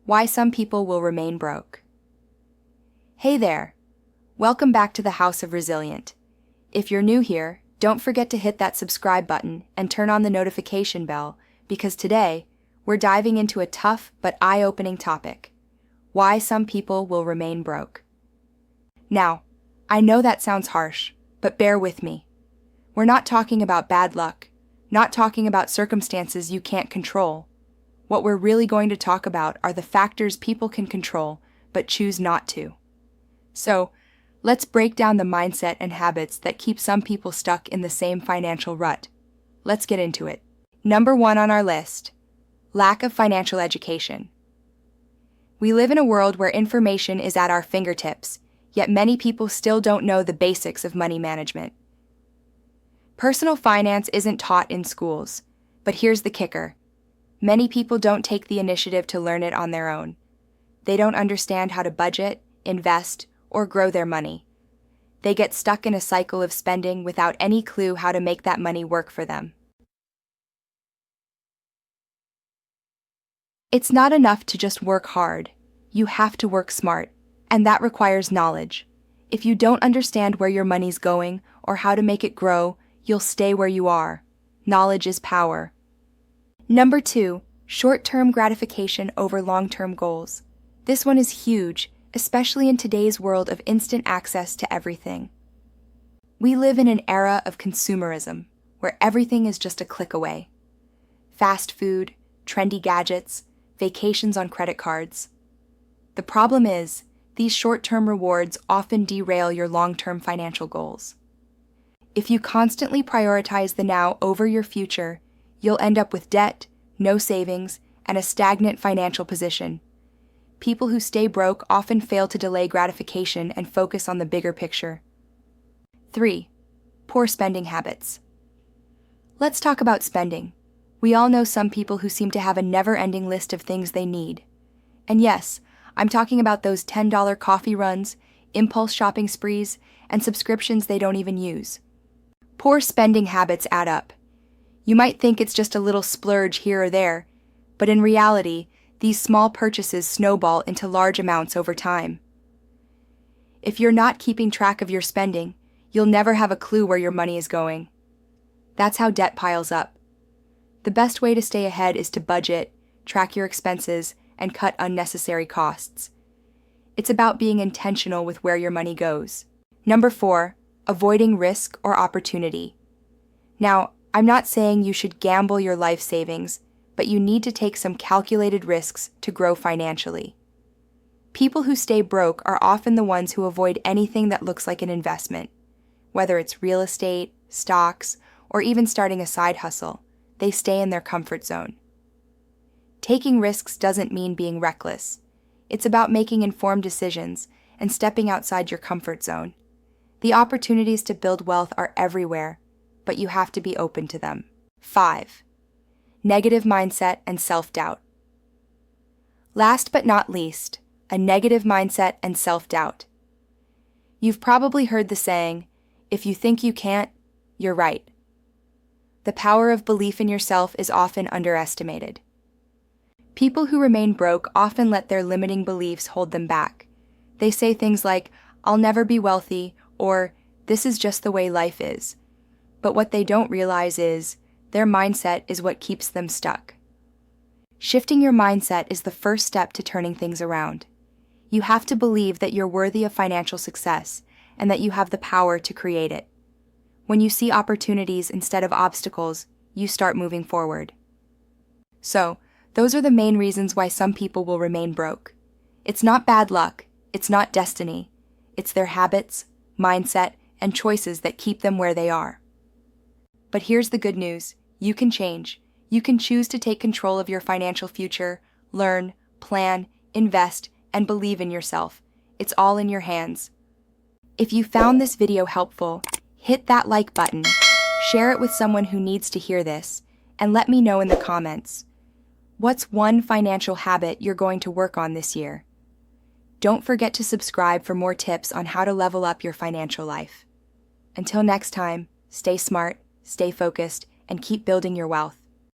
Why some people will remain broke. Hey there! Welcome back to the House of Resilient. If you're new here, don't forget to hit that subscribe button and turn on the notification bell, because today, we're diving into a tough but eye-opening topic: why some people will remain broke. Now, I know that sounds harsh, but bear with me. We're not talking about bad luck, not talking about circumstances you can't control. What we're really going to talk about are the factors people can control, but choose not to. So, let's break down the mindset and habits that keep some people stuck in the same financial rut. Let's get into it. Number 1 on our list: lack of financial education. We live in a world where information is at our fingertips, yet many people still don't know the basics of money management. Personal finance isn't taught in schools, but here's the kicker: many people don't take the initiative to learn it on their own. They don't understand how to budget, invest, or grow their money. They get stuck in a cycle of spending without any clue how to make that money work for them. It's not enough to just work hard. You have to work smart, and that requires knowledge. If you don't understand where your money's going or how to make it grow, you'll stay where you are. Knowledge is power. Number 2, short-term gratification over long-term goals. This one is huge, especially in today's world of instant access to everything. We live in an era of consumerism, where everything is just a click away. Fast food, trendy gadgets, vacations on credit cards. The problem is, these short-term rewards often derail your long-term financial goals. If you constantly prioritize the now over your future, you'll end up with debt, no savings, and a stagnant financial position. People who stay broke often fail to delay gratification and focus on the bigger picture. 3, poor spending habits. Let's talk about spending. We all know some people who seem to have a never-ending list of things they need. And yes, I'm talking about those $10 coffee runs, impulse shopping sprees, and subscriptions they don't even use. Poor spending habits add up. You might think it's just a little splurge here or there, but in reality, these small purchases snowball into large amounts over time. If you're not keeping track of your spending, you'll never have a clue where your money is going. That's how debt piles up. The best way to stay ahead is to budget, track your expenses, and cut unnecessary costs. It's about being intentional with where your money goes. Number 4, avoiding risk or opportunity. Now, I'm not saying you should gamble your life savings, but you need to take some calculated risks to grow financially. People who stay broke are often the ones who avoid anything that looks like an investment. Whether it's real estate, stocks, or even starting a side hustle, they stay in their comfort zone. Taking risks doesn't mean being reckless. It's about making informed decisions and stepping outside your comfort zone. The opportunities to build wealth are everywhere, but you have to be open to them. 5, negative mindset and self-doubt. Last but not least, a negative mindset and self-doubt. You've probably heard the saying, if you think you can't, you're right. The power of belief in yourself is often underestimated. People who remain broke often let their limiting beliefs hold them back. They say things like, "I'll never be wealthy," or "this is just the way life is." But what they don't realize is, their mindset is what keeps them stuck. Shifting your mindset is the first step to turning things around. You have to believe that you're worthy of financial success and that you have the power to create it. When you see opportunities instead of obstacles, you start moving forward. So, those are the main reasons why some people will remain broke. It's not bad luck, it's not destiny. It's their habits, mindset, and choices that keep them where they are. But here's the good news: you can change. You can choose to take control of your financial future, learn, plan, invest, and believe in yourself. It's all in your hands. If you found this video helpful, hit that like button, share it with someone who needs to hear this, and let me know in the comments. What's one financial habit you're going to work on this year? Don't forget to subscribe for more tips on how to level up your financial life. Until next time, stay smart, stay focused, and keep building your wealth.